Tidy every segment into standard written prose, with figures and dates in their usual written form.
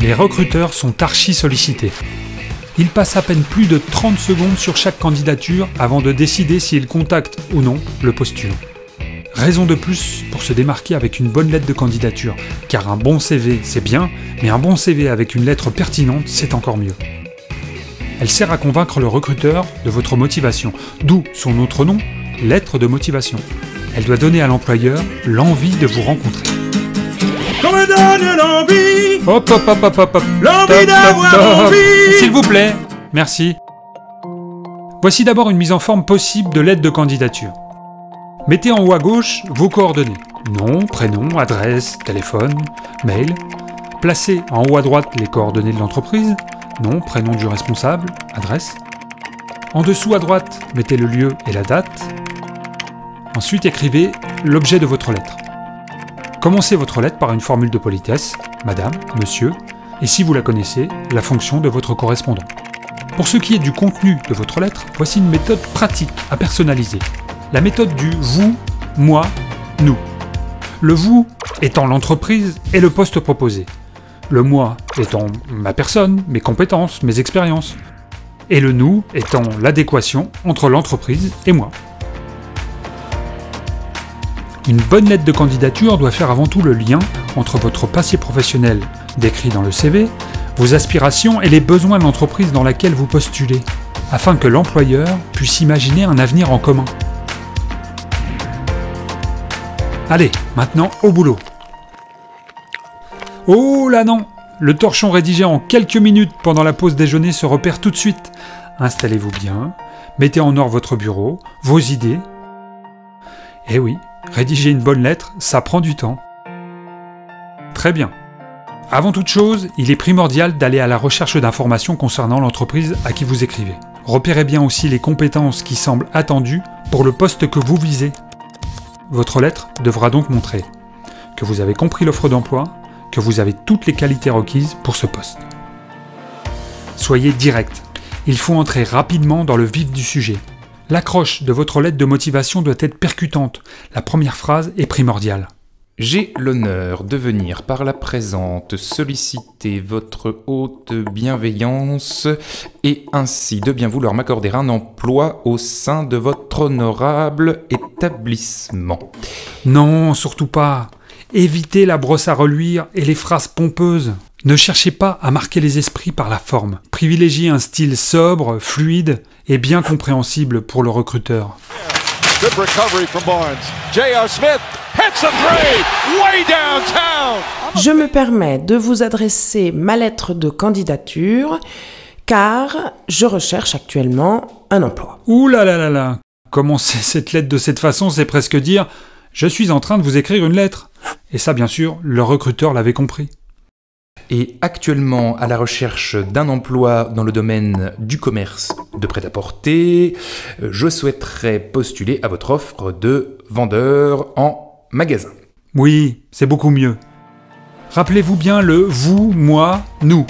Les recruteurs sont archi sollicités. Ils passent à peine plus de 30 secondes sur chaque candidature avant de décider s'ils contactent ou non le postulant. Raison de plus pour se démarquer avec une bonne lettre de candidature, car un bon CV c'est bien, mais un bon CV avec une lettre pertinente c'est encore mieux. Elle sert à convaincre le recruteur de votre motivation, d'où son autre nom, lettre de motivation. Elle doit donner à l'employeur l'envie de vous rencontrer. Qu'on me donne l'envie, Hop hop hop hop hop hop. l'envie d'avoir envie. S'il vous plaît, merci. Voici d'abord une mise en forme possible de lettre de candidature. Mettez en haut à gauche vos coordonnées. Nom, prénom, adresse, téléphone, mail. Placez en haut à droite les coordonnées de l'entreprise. Nom, prénom du responsable, adresse. En dessous à droite, mettez le lieu et la date. Ensuite, écrivez l'objet de votre lettre. Commencez votre lettre par une formule de politesse, madame, monsieur, et si vous la connaissez, la fonction de votre correspondant. Pour ce qui est du contenu de votre lettre, voici une méthode pratique à personnaliser. La méthode du vous, moi, nous. Le vous étant l'entreprise et le poste proposé. Le moi étant ma personne, mes compétences, mes expériences. Et le nous étant l'adéquation entre l'entreprise et moi. Une bonne lettre de candidature doit faire avant tout le lien entre votre passé professionnel décrit dans le CV, vos aspirations et les besoins de l'entreprise dans laquelle vous postulez, afin que l'employeur puisse imaginer un avenir en commun. Allez, maintenant au boulot. Oh là non! Le torchon rédigé en quelques minutes pendant la pause déjeuner se repère tout de suite. Installez-vous bien, mettez en ordre votre bureau, vos idées. Eh oui, rédiger une bonne lettre, ça prend du temps. Très bien. Avant toute chose, il est primordial d'aller à la recherche d'informations concernant l'entreprise à qui vous écrivez. Repérez bien aussi les compétences qui semblent attendues pour le poste que vous visez. Votre lettre devra donc montrer que vous avez compris l'offre d'emploi, que vous avez toutes les qualités requises pour ce poste. Soyez direct. Il faut entrer rapidement dans le vif du sujet. L'accroche de votre lettre de motivation doit être percutante. La première phrase est primordiale. J'ai l'honneur de venir par la présente solliciter votre haute bienveillance et ainsi de bien vouloir m'accorder un emploi au sein de votre honorable établissement. Non, surtout pas. Évitez la brosse à reluire et les phrases pompeuses. Ne cherchez pas à marquer les esprits par la forme. Privilégiez un style sobre, fluide et bien compréhensible pour le recruteur. Good recovery from Barnes. J.R. Smith hits a three way downtown. Je me permets de vous adresser ma lettre de candidature car je recherche actuellement un emploi. Ouh là là là là. Commencer cette lettre de cette façon, c'est presque dire « Je suis en train de vous écrire une lettre ». Et ça, bien sûr, le recruteur l'avait compris. Et actuellement à la recherche d'un emploi dans le domaine du commerce de prêt-à-porter, je souhaiterais postuler à votre offre de vendeur en magasin. Oui, c'est beaucoup mieux. Rappelez-vous bien le « vous »,« moi »,« nous ».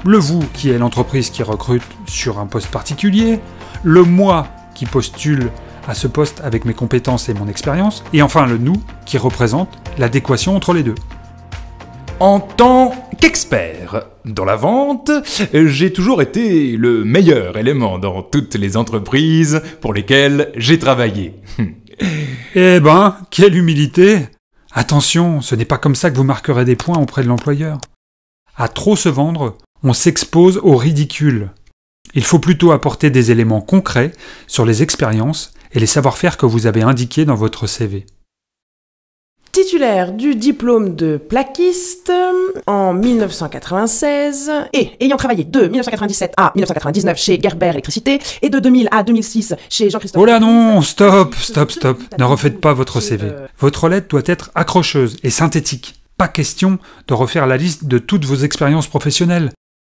Le « vous » qui est l'entreprise qui recrute sur un poste particulier, le « moi » qui postule à ce poste avec mes compétences et mon expérience, et enfin le « nous » qui représente l'adéquation entre les deux. En tant qu'expert dans la vente, j'ai toujours été le meilleur élément dans toutes les entreprises pour lesquelles j'ai travaillé. Eh ben, quelle humilité! Attention, ce n'est pas comme ça que vous marquerez des points auprès de l'employeur. À trop se vendre, on s'expose au ridicule. Il faut plutôt apporter des éléments concrets sur les expériences et les savoir-faire que vous avez indiqués dans votre CV. Titulaire du diplôme de plaquiste en 1996 et ayant travaillé de 1997 à 1999 chez Gerber Électricité et de 2000 à 2006 chez Jean-Christophe... Oh là non, stop. Ne refaites pas votre CV. Votre lettre doit être accrocheuse et synthétique. Pas question de refaire la liste de toutes vos expériences professionnelles.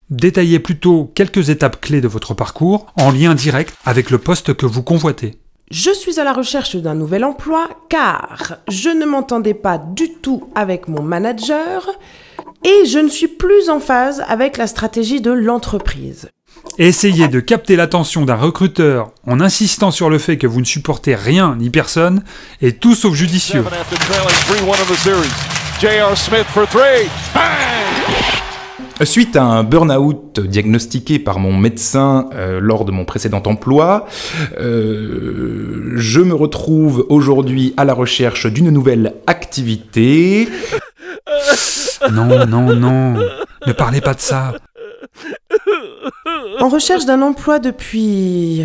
Détaillez plutôt quelques étapes clés de votre parcours en lien direct avec le poste que vous convoitez. Je suis à la recherche d'un nouvel emploi car je ne m'entendais pas du tout avec mon manager et je ne suis plus en phase avec la stratégie de l'entreprise. Essayez de capter l'attention d'un recruteur en insistant sur le fait que vous ne supportez rien ni personne et tout sauf judicieux. J.R. Smith for three. Bang! Suite à un burn-out diagnostiqué par mon médecin lors de mon précédent emploi, je me retrouve aujourd'hui à la recherche d'une nouvelle activité. Non, non, non, ne parlez pas de ça. En recherche d'un emploi depuis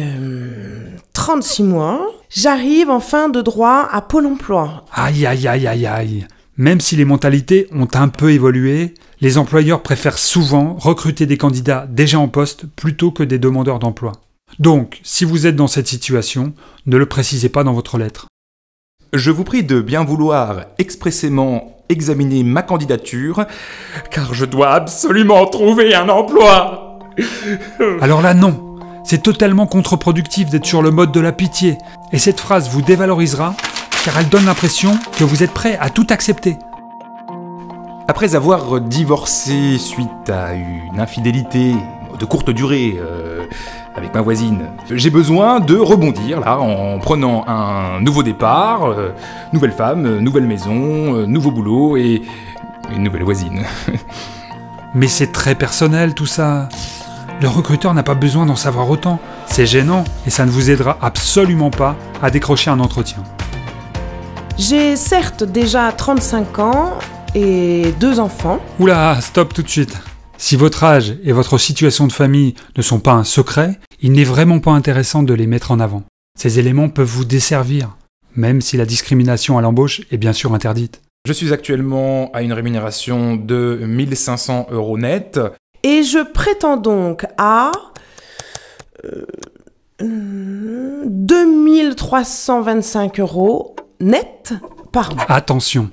36 mois, j'arrive en fin de droit à Pôle emploi. Aïe, aïe, aïe, aïe, aïe. Même si les mentalités ont un peu évolué, les employeurs préfèrent souvent recruter des candidats déjà en poste plutôt que des demandeurs d'emploi. Donc, si vous êtes dans cette situation, ne le précisez pas dans votre lettre. Je vous prie de bien vouloir expressément examiner ma candidature, car je dois absolument trouver un emploi. Alors là, non. C'est totalement contre-productif d'être sur le mode de la pitié. Et cette phrase vous dévalorisera, car elle donne l'impression que vous êtes prêt à tout accepter. Après avoir divorcé suite à une infidélité de courte durée avec ma voisine, j'ai besoin de rebondir là en prenant un nouveau départ, nouvelle femme, nouvelle maison, nouveau boulot et une nouvelle voisine. Mais c'est très personnel tout ça. Le recruteur n'a pas besoin d'en savoir autant. C'est gênant et ça ne vous aidera absolument pas à décrocher un entretien. J'ai certes déjà 35 ans et 2 enfants. Oula, stop tout de suite. Si votre âge et votre situation de famille ne sont pas un secret, il n'est vraiment pas intéressant de les mettre en avant. Ces éléments peuvent vous desservir, même si la discrimination à l'embauche est bien sûr interdite. Je suis actuellement à une rémunération de 1500 € net. Et je prétends donc à 2325 € net par mois. Attention,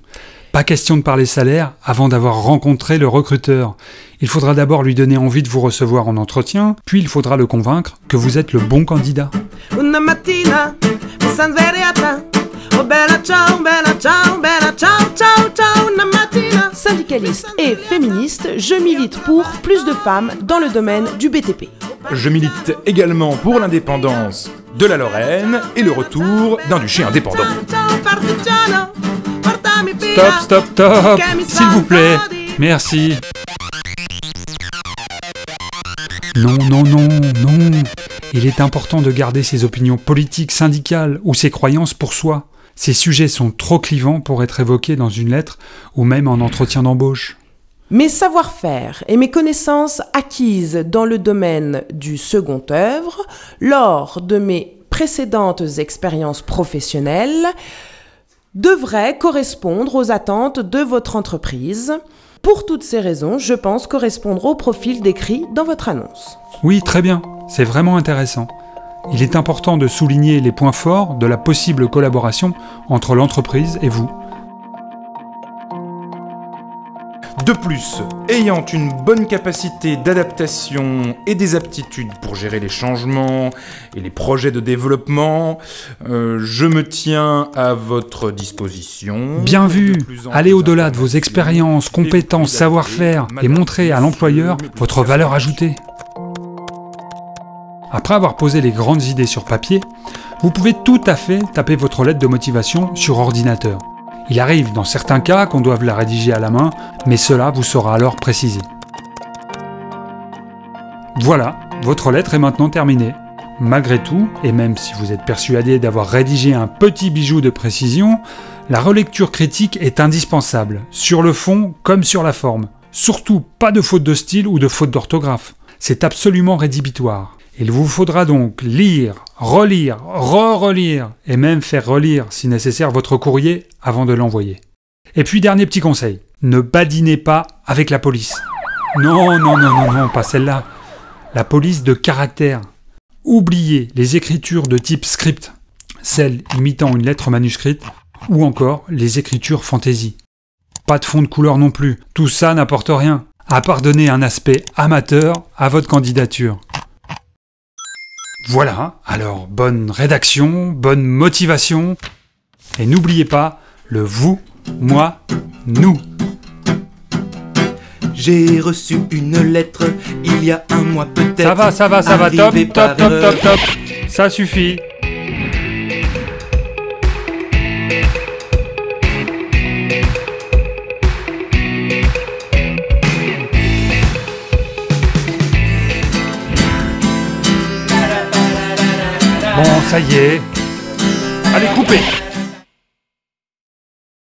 pas question de parler salaire avant d'avoir rencontré le recruteur. Il faudra d'abord lui donner envie de vous recevoir en entretien, puis il faudra le convaincre que vous êtes le bon candidat. Una mattina mi son svegliata. Oh bella ciao, ciao, una mattina. Syndicaliste et féministe, je milite pour plus de femmes dans le domaine du BTP. Je milite également pour l'indépendance de la Lorraine et le retour d'un duché indépendant. Stop, stop, stop, s'il vous plaît, merci. Non, non, non, non. Il est important de garder ses opinions politiques, syndicales ou ses croyances pour soi. Ces sujets sont trop clivants pour être évoqués dans une lettre ou même en entretien d'embauche. Mes savoir-faire et mes connaissances acquises dans le domaine du second œuvre, lors de mes précédentes expériences professionnelles, devraient correspondre aux attentes de votre entreprise. Pour toutes ces raisons, je pense correspondre au profil décrit dans votre annonce. Oui, très bien, c'est vraiment intéressant. Il est important de souligner les points forts de la possible collaboration entre l'entreprise et vous. De plus, ayant une bonne capacité d'adaptation et des aptitudes pour gérer les changements et les projets de développement, je me tiens à votre disposition. Bien vu, allez au-delà de vos expériences, compétences, savoir-faire et montrez à l'employeur votre valeur ajoutée. Après avoir posé les grandes idées sur papier, vous pouvez tout à fait taper votre lettre de motivation sur ordinateur. Il arrive dans certains cas qu'on doive la rédiger à la main, mais cela vous sera alors précisé. Voilà, votre lettre est maintenant terminée. Malgré tout, et même si vous êtes persuadé d'avoir rédigé un petit bijou de précision, la relecture critique est indispensable, sur le fond comme sur la forme. Surtout pas de faute de style ou de faute d'orthographe. C'est absolument rédhibitoire. Il vous faudra donc lire, relire, re-relire et même faire relire si nécessaire votre courrier avant de l'envoyer. Et puis dernier petit conseil, ne badinez pas avec la police. Non, non, non, non, non, pas celle-là. La police de caractère. Oubliez les écritures de type script, celles imitant une lettre manuscrite, ou encore les écritures fantaisie. Pas de fond de couleur non plus, tout ça n'apporte rien, à part donner un aspect amateur à votre candidature. Voilà, alors bonne rédaction, bonne motivation, et n'oubliez pas le vous, moi, nous. J'ai reçu une lettre il y a un mois peut-être. Ça va, top, top, top, top, top, ça suffit. Bon, ça y est. Allez, coupez.